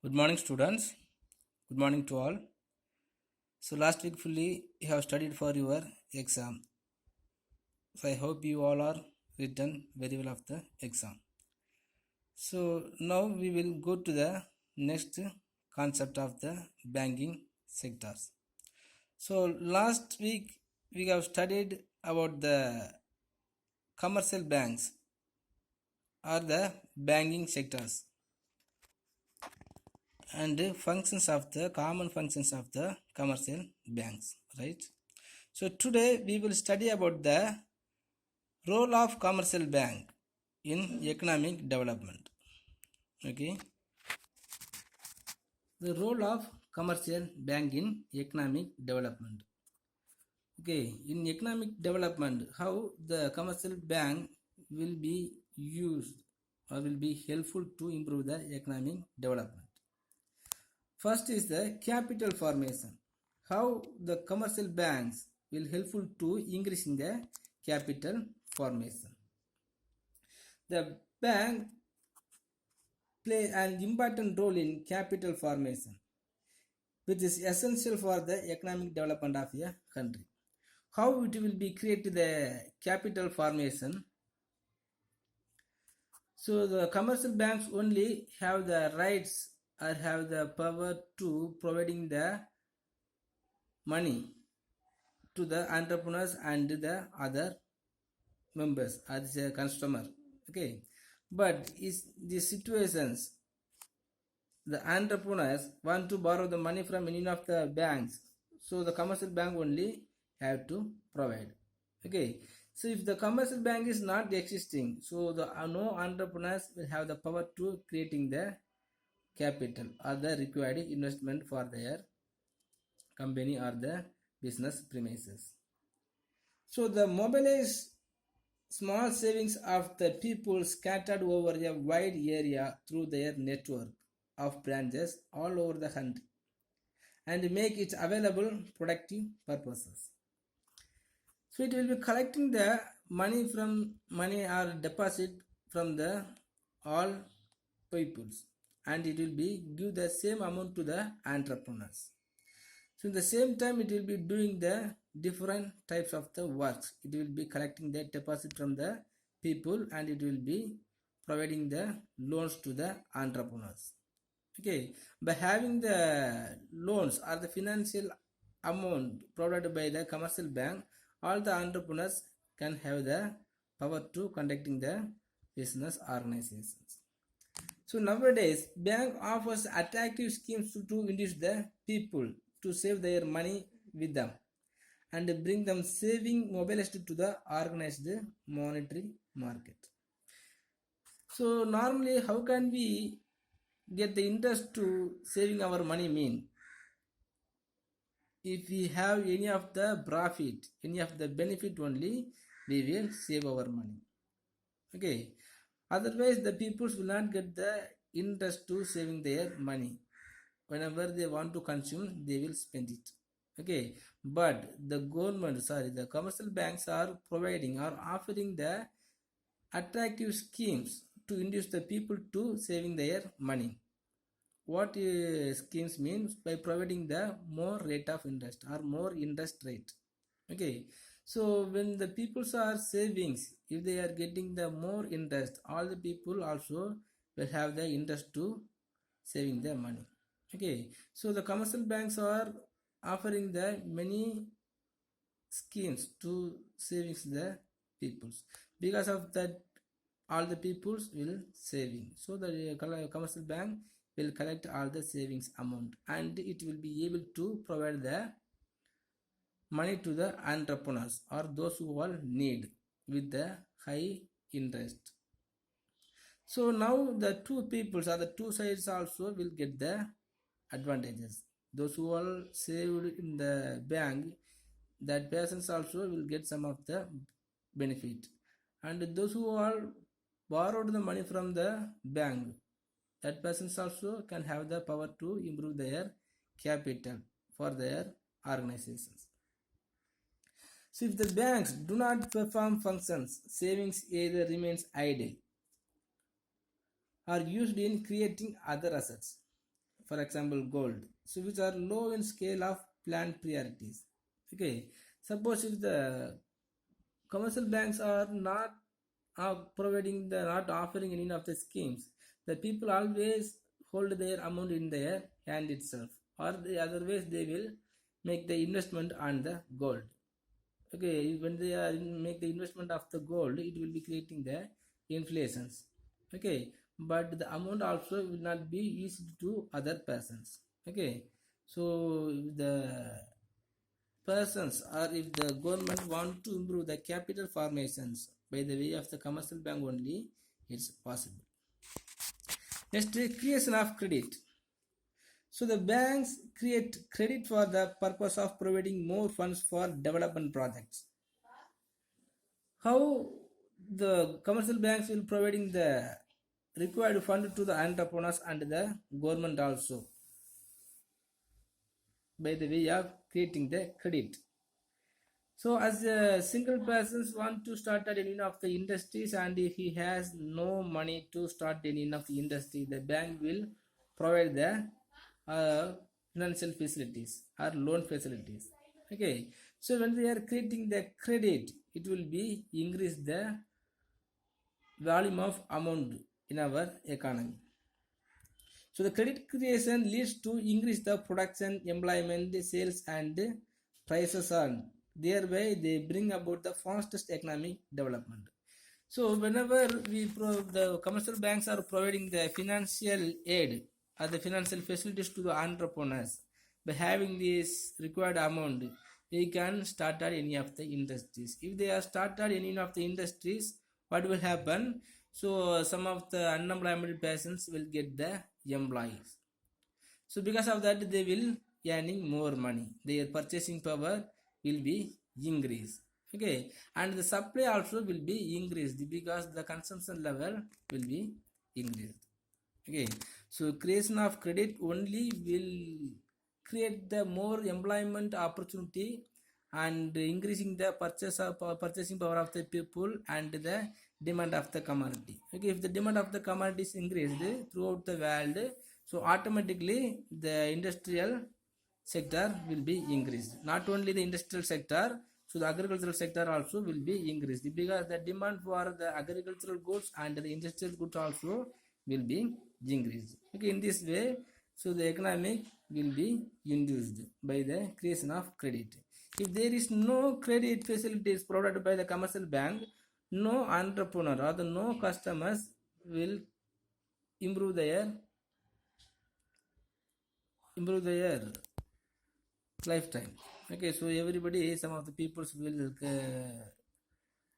Good morning, students. Good morning to all. So, last week fully you have studied for your exam. So, I hope you all are written very well of the exam. So, now we will go to the next concept of the banking sectors. So, last week we have studied about the commercial banks or the banking sectors and functions of the common functions of the commercial banks, right? So today we will study about the role of commercial bank in economic development. Okay, the role of commercial bank in economic development. Okay, in economic development, how the commercial bank will be used or will be helpful to improve the economic development. First is the capital formation. How the commercial banks will helpful to increasing the capital formation. The bank play an important role in capital formation, which is essential for the economic development of a country. How it will be created the capital formation? So the commercial banks only have the rights or have the power to providing the money to the entrepreneurs and the other members as a customer. Okay, but is the situations the entrepreneurs want to borrow the money from any of the banks, so the commercial bank only have to provide. Okay, so if the commercial bank is not existing, so the no entrepreneurs will have the power to creating the capital or the required investment for their company or the business premises. So the mobilize small savings of the people scattered over a wide area through their network of branches all over the country and make it available productive purposes. So it will be collecting the money or deposit from the all peoples, and it will be give the same amount to the entrepreneurs. So in the same time it will be doing the different types of the works. It will be collecting the deposit from the people and it will be providing the loans to the entrepreneurs. Okay, by having the loans or the financial amount provided by the commercial bank, all the entrepreneurs can have the power to conducting the business organizations. So nowadays, bank offers attractive schemes to induce the people to save their money with them and bring them saving mobilized to the organized monetary market. So normally, how can we get the interest to saving our money mean? If we have any of the profit, any of the benefit only, we will save our money. Okay, otherwise the people will not get the interest to saving their money. Whenever they want to consume, they will spend it. Okay, but the commercial banks are providing or offering the attractive schemes to induce the people to saving their money. What schemes means? By providing the more rate of interest or more interest rate. Okay, so when the peoples are savings, if they are getting the more interest, all the people also will have the interest to saving their money. Okay, so the commercial banks are offering the many schemes to savings the peoples. Because of that, all the peoples will saving. So the commercial bank will collect all the savings amount and it will be able to provide the money to the entrepreneurs or those who all need with the high interest. So now the two peoples or the two sides also will get the advantages. Those who all saved in the bank, that persons also will get some of the benefit, and those who all borrowed the money from the bank, that persons also can have the power to improve their capital for their organizations. So if the banks do not perform functions, savings either remains idle or used in creating other assets. for example gold, so which are low in scale of planned priorities. Okay, suppose if the commercial banks are not providing the not offering any of the schemes, the people always hold their amount in their hand itself, or the otherwise they will make the investment on the gold. Okay, when they are make the investment of the gold, it will be creating the inflations. Okay, but the amount also will not be used to other persons. Okay, so if the persons or if the government want to improve the capital formations by the way of the commercial bank only, it's possible. Next, creation of credit. So the banks create credit for the purpose of providing more funds for development projects. How the commercial banks will providing the required fund to the entrepreneurs and the government also by the way of creating the credit. So as a single person want to start at any of the industries and if he has no money to start any of the industry, the bank will provide the financial facilities or loan facilities. Okay, so when they are creating the credit, it will be increase the volume of amount in our economy. So the credit creation leads to increase the production, employment, sales and prices on. Thereby they bring about the fastest economic development. So whenever the commercial banks are providing the financial aid or the financial facilities to the entrepreneurs, by having this required amount, they can start at any of the industries. If they are started any of the industries, what will happen? So some of the unemployment persons will get the employees. So because of that, they will earning more money. Their purchasing power will be increased. Okay, and the supply also will be increased because the consumption level will be increased. Okay, so creation of credit only will create the more employment opportunity and increasing the purchasing power of the people and the demand of the commodity. Okay, if the demand of the commodity is increased throughout the world, so automatically the industrial sector will be increased. Not only the industrial sector, so the agricultural sector also will be increased because the demand for the agricultural goods and the industrial goods also will be increased. Okay, in this way, so the economic will be induced by the creation of credit. If there is no credit facilities provided by the commercial bank, no entrepreneur or the no customers will improve their lifetime. Okay, so everybody, some of the peoples will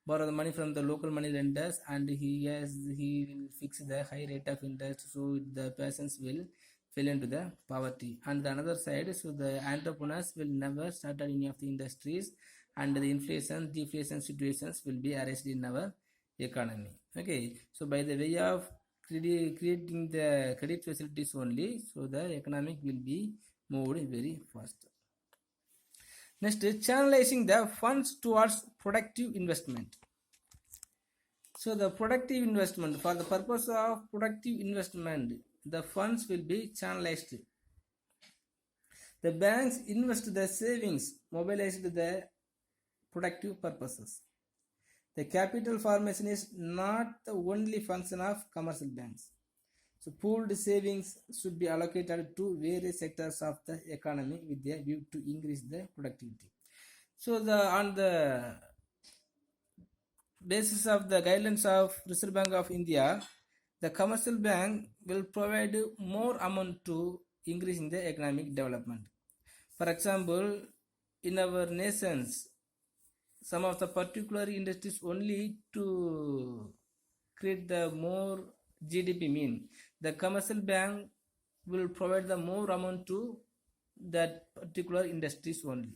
borrow the money from the local money lenders and he will fix the high rate of interest, so the persons will fall into the poverty. And the another side, so the entrepreneurs will never start any of the industries and the inflation deflation situations will be arrested in our economy. Okay, so by the way of creating the credit facilities only, so the economic will be moved very fast. Next, channelizing the funds towards productive investment. So the productive investment, for the purpose of productive investment, the funds will be channelized. The banks invest the savings, mobilized the productive purposes. The capital formation is not the only function of commercial banks. So pooled savings should be allocated to various sectors of the economy with a view to increase the productivity. So on the basis of the guidelines of Reserve Bank of India, the commercial bank will provide more amount to increasing the economic development. For example, in our nations, some of the particular industries only to create the more GDP mean, the commercial bank will provide the more amount to that particular industries only.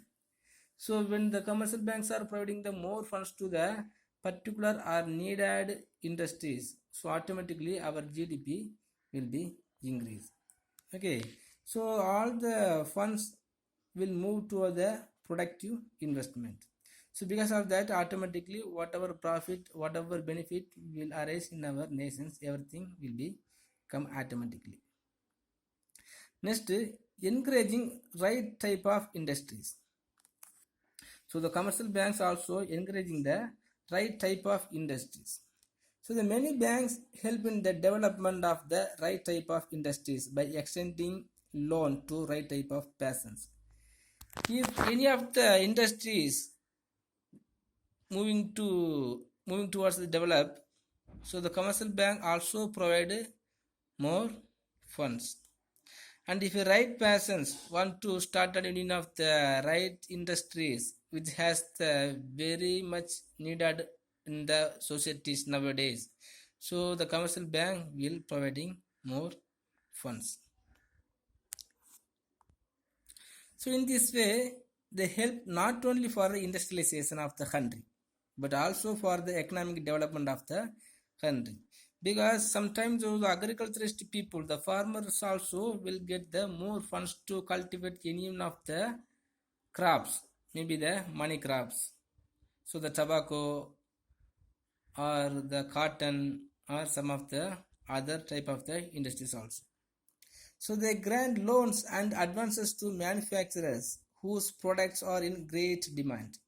So when the commercial banks are providing the more funds to the particular or needed industries, so automatically our GDP will be increased. Okay, so all the funds will move to the productive investment. So because of that, automatically whatever profit, whatever benefit will arise in our nations, everything will be come automatically. Next, encouraging right type of industries. So the commercial banks also encouraging the right type of industries. So the many banks help in the development of the right type of industries by extending loan to right type of persons. If any of the industries moving towards the develop, so the commercial bank also provide more funds. And if a right persons want to start at any of the right industries which has the very much needed in the societies nowadays, so the commercial bank will providing more funds. So in this way, they help not only for the industrialization of the country, but also for the economic development of the country. Because sometimes those agriculturist people, the farmers also will get the more funds to cultivate any of the crops, maybe the money crops. So the tobacco or the cotton or some of the other type of the industries also. So they grant loans and advances to manufacturers whose products are in great demand.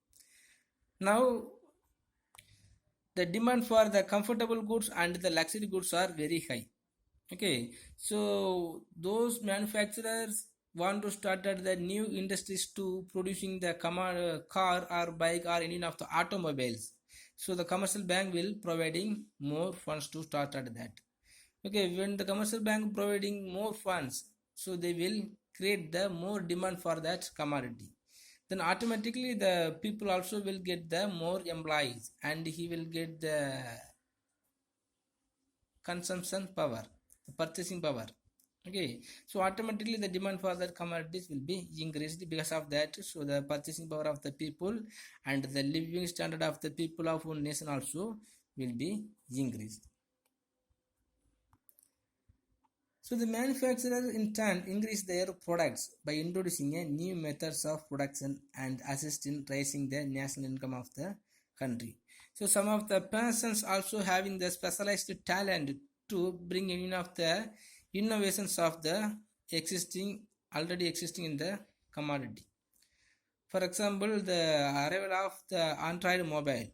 Now, the demand for the comfortable goods and the luxury goods are very high. Okay, so those manufacturers want to start at the new industries to producing the car or bike or any of the automobiles. So the commercial bank will providing more funds to start at that. Okay, when the commercial bank providing more funds, so they will create the more demand for that commodity. Then automatically the people also will get the more employees and he will get the consumption power, the purchasing power. Okay, so automatically the demand for that commodities will be increased because of that. So the purchasing power of the people and the living standard of the people of one nation also will be increased. So the manufacturer in turn increase their products by introducing a new methods of production and assist in raising the national income of the country. So some of the persons also having the specialized talent to bring in of the innovations of the already existing in the commodity. For example, the arrival of the Android mobile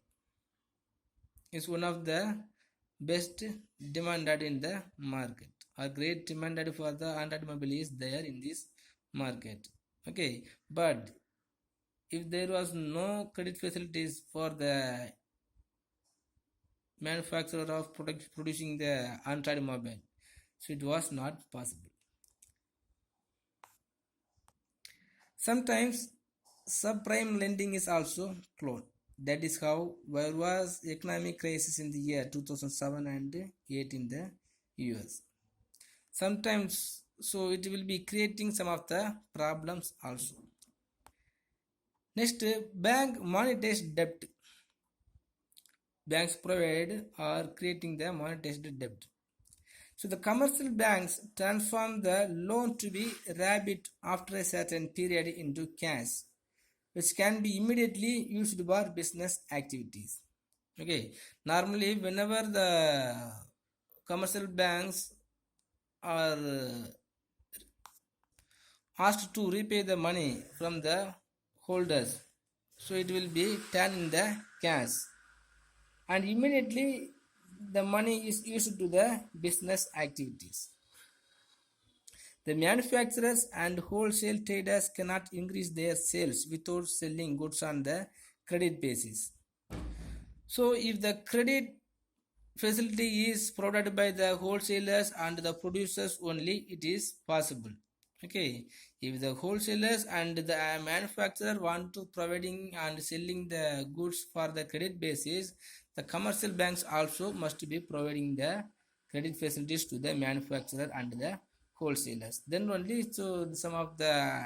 is one of the best demanded in the market. A great demanded for the Android mobile is there in this market. Okay, but if there was no credit facilities for the manufacturer of producing the Android mobile, so it was not possible. Sometimes subprime lending is also closed. That is how there was economic crisis in the year 2007 and 8 in the US. Sometimes so it will be creating some of the problems also. Next, bank monetized debt. Banks provide or creating the monetized debt. So the commercial banks transform the loan to be rabbit after a certain period into cash, which can be immediately used for business activities. Okay, normally whenever the commercial banks are asked to repay the money from the holders, so it will be turned in the cash and immediately the money is used to the business activities. The manufacturers and wholesale traders cannot increase their sales without selling goods on the credit basis. So if the credit facility is provided by the wholesalers and the producers only, it is possible. Okay, if the wholesalers and the manufacturer want to providing and selling the goods for the credit basis, the commercial banks also must be providing the credit facilities to the manufacturer and the wholesalers. Then only so some of the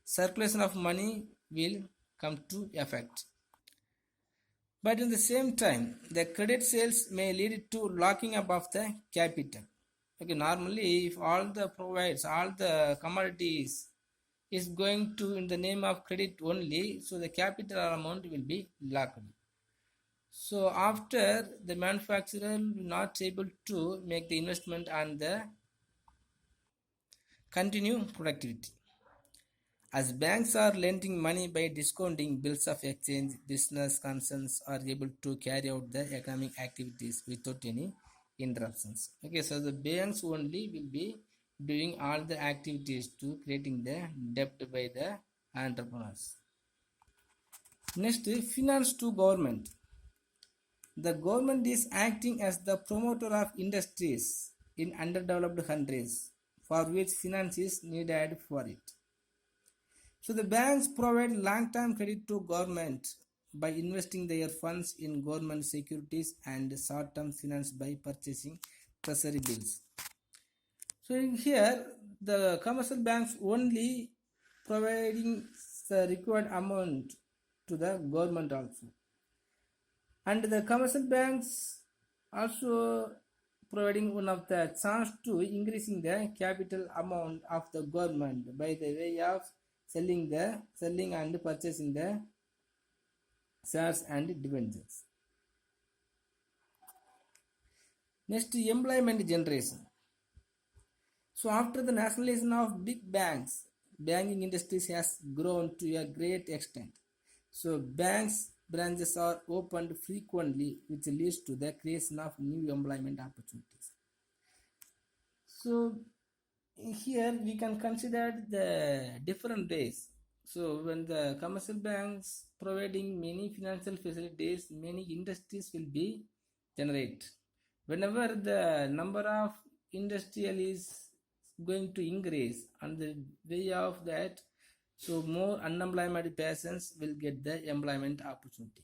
circulation of money will come to effect. But in the same time, the credit sales may lead to locking up of the capital. Okay, normally if all the provides, all the commodities is going to in the name of credit only, so the capital amount will be locked. So after the manufacturer will not able to make the investment on the continue productivity. As banks are lending money by discounting bills of exchange, business concerns are able to carry out the economic activities without any interruptions. Okay, so the banks only will be doing all the activities to creating the debt by the entrepreneurs. Next, finance to government. The government is acting as the promoter of industries in underdeveloped countries for which finance is needed for it. So the banks provide long-term credit to government by investing their funds in government securities and short-term finance by purchasing treasury bills. So in here, the commercial banks only providing the required amount to the government also. And the commercial banks also providing one of the chance to increasing the capital amount of the government by the way of selling and purchasing the shares and debentures. Next, employment generation. So after the nationalization of big banks, banking industries has grown to a great extent. So banks branches are opened frequently, which leads to the creation of new employment opportunities. So here we can consider the different ways. So when the commercial banks providing many financial facilities, many industries will be generated. Whenever the number of industrial is going to increase, on the way of that, so more unemployed persons will get the employment opportunity.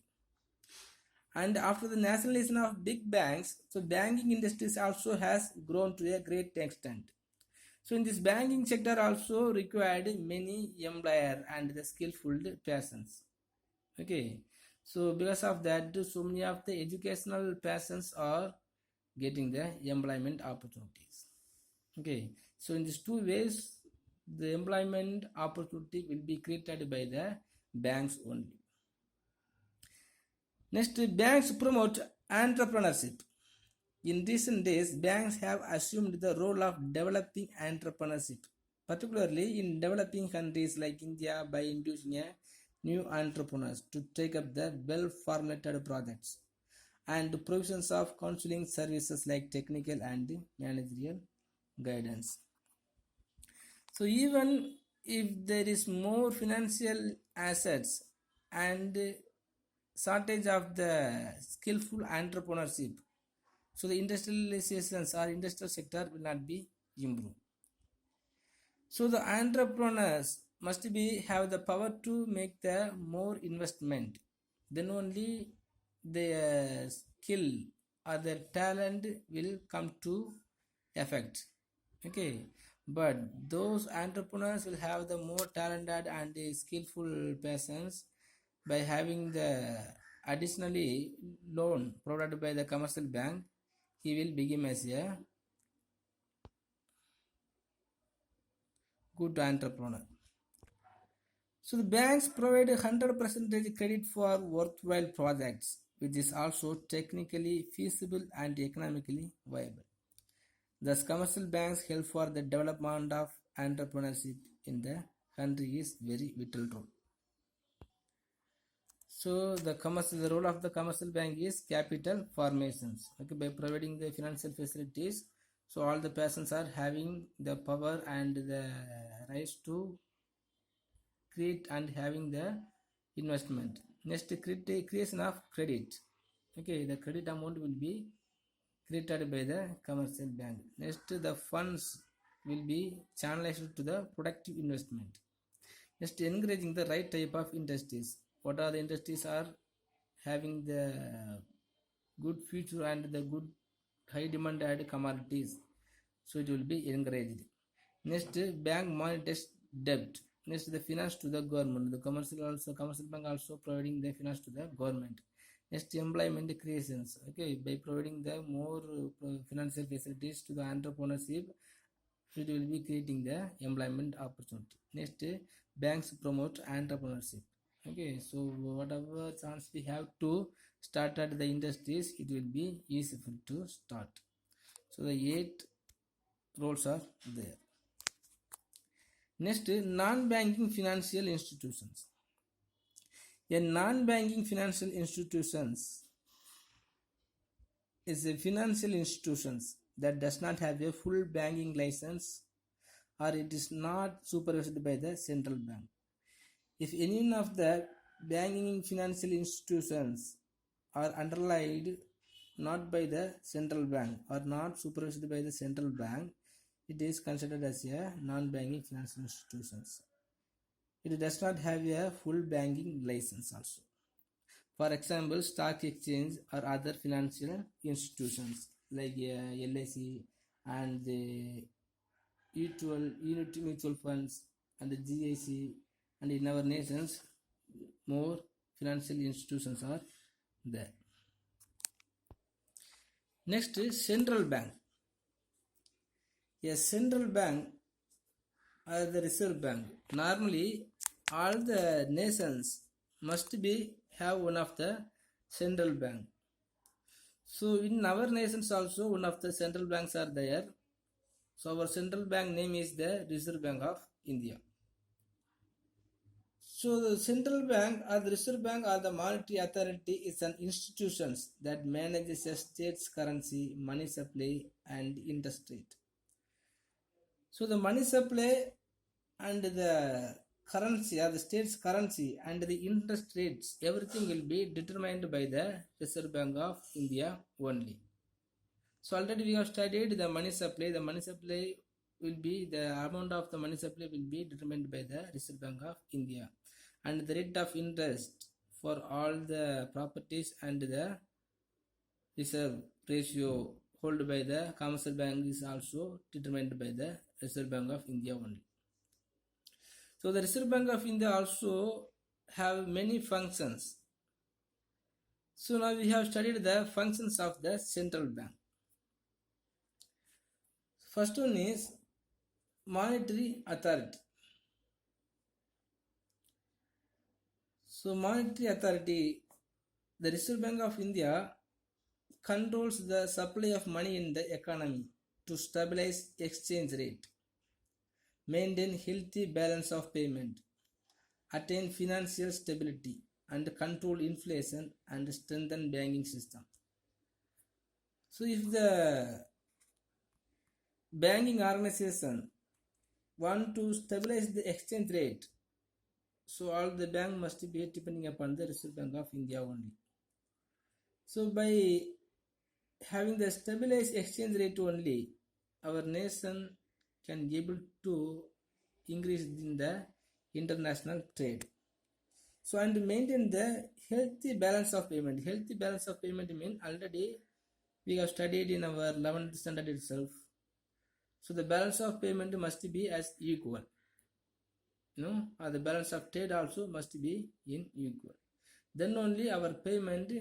And after the nationalization of big banks, so banking industries also has grown to a great extent. So in this banking sector also required many employer and the skillful persons. Okay, so because of that, so many of the educational persons are getting the employment opportunities. Okay, so in these two ways, the employment opportunity will be created by the banks only. Next, banks promote entrepreneurship. In recent days, banks have assumed the role of developing entrepreneurship, particularly in developing countries like India, by inducing new entrepreneurs to take up the well-formulated projects and provisions of counseling services like technical and managerial guidance. So even if there is more financial assets and shortage of the skillful entrepreneurship, so the industrializations or industrial sector will not be improved. So the entrepreneurs must be have the power to make the more investment. Then only their skill or their talent will come to effect. Okay, but those entrepreneurs will have the more talented and skillful persons by having the additionally loan provided by the commercial bank. He will become as a good entrepreneur. So the banks provide 100% credit for worthwhile projects, which is also technically feasible and economically viable. Thus, commercial banks help for the development of entrepreneurship in the country is very vital role. So the role of the commercial bank is capital formations. Okay, by providing the financial facilities, so all the persons are having the power and the rights to create and having the investment. Next, creation of credit. Okay, the credit amount will be created by the commercial bank. Next, the funds will be channelized to the productive investment. Next, encouraging the right type of industries. What are the industries are having the good future and the good high demanded commodities, so it will be encouraged. Next, bank monetized debt. Next, the finance to the government. The commercial bank also providing the finance to the government. Next, employment creations. Okay, by providing the more financial facilities to the entrepreneurship, it will be creating the employment opportunity. Next, banks promote entrepreneurship. Okay, so whatever chance we have to start at the industries, it will be useful to start. So the 8 roles are there. Next, non-banking financial institutions. A non-banking financial institutions is a financial institutions that does not have a full banking license or it is not supervised by the central bank. If any of the banking financial institutions are underlined not by the central bank or not supervised by the central bank, it is considered as a non-banking financial institutions. It does not have a full banking license also. For example, stock exchange or other financial institutions like LIC and the unit mutual funds and the GIC, and in our nations more financial institutions are there. Next is central bank. A central bank or the reserve bank. Normally all the nations must be have one of the central bank. So in our nations also one of the central banks are there. So our central bank name is the Reserve Bank of India. So the central bank or the reserve bank or the monetary authority is an institution that manages a state's currency, money supply and interest rate. So the money supply and the currency or the state's currency and the interest rates, everything will be determined by the Reserve Bank of India only. So already we have studied the money supply. The money supply will be, the amount of the money supply will be determined by the Reserve Bank of India, and the rate of interest for all the properties and the reserve ratio held by the commercial bank is also determined by the Reserve Bank of India only. So the Reserve Bank of India also have many functions. So now we have studied the functions of the central bank. First one is monetary authority. So monetary authority, the Reserve Bank of India controls the supply of money in the economy to stabilize exchange rate, maintain healthy balance of payment, attain financial stability, and control inflation and strengthen banking system. So if the banking organization want to stabilize the exchange rate, so all the bank must be depending upon the Reserve Bank of India only. So by having the stabilized exchange rate only, our nation can be able to increase in the international trade. So and maintain the healthy balance of payment. Healthy balance of payment means already we have studied in our 11th standard itself. So the balance of payment must be as equal. Or the balance of trade also must be in equal. Then only our payment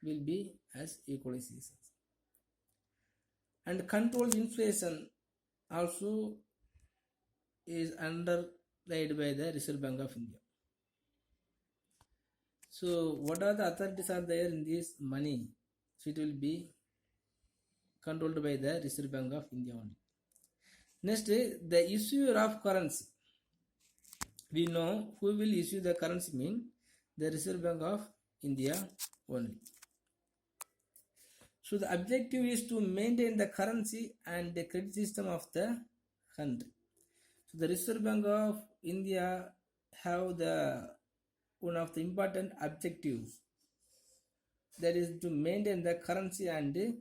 will be as equalization. And control inflation also is underlaid by the Reserve Bank of India. So what are the authorities are there in this money? So it will be controlled by the Reserve Bank of India only. Next, the issuer of currency. We know who will issue the currency mean the Reserve Bank of India only. So the objective is to maintain the currency and the credit system of the country. So the Reserve Bank of India have the one of the important objectives, that is to maintain the currency and the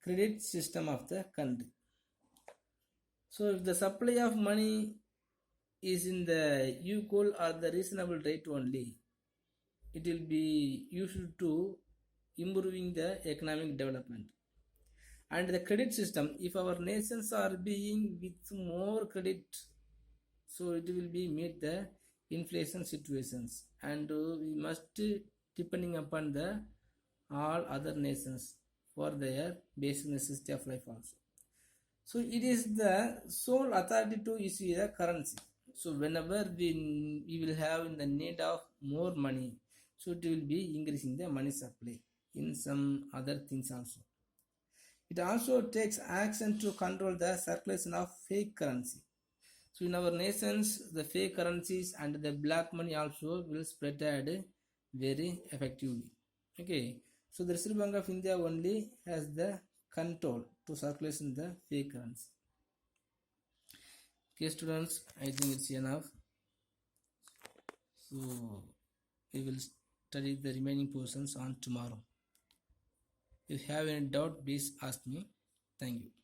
credit system of the country. So if the supply of money is in the equal or the reasonable rate only, it will be used to improving the economic development. And the credit system, if our nations are being with more credit, so it will be meet the inflation situations, and we must depending upon the all other nations for their basic necessity of life also. So it is the sole authority to issue the currency. So whenever we will have in the need of more money, so it will be increasing the money supply in some other things also. It also takes action to control the circulation of fake currency. So in our nations, the fake currencies and the black money also will spread very effectively. Okay. So the Reserve Bank of India only has the control to circulation the fake currency. Okay, students, I think it's enough. So we will study the remaining portions on tomorrow. If you have any doubt, please ask me. Thank you.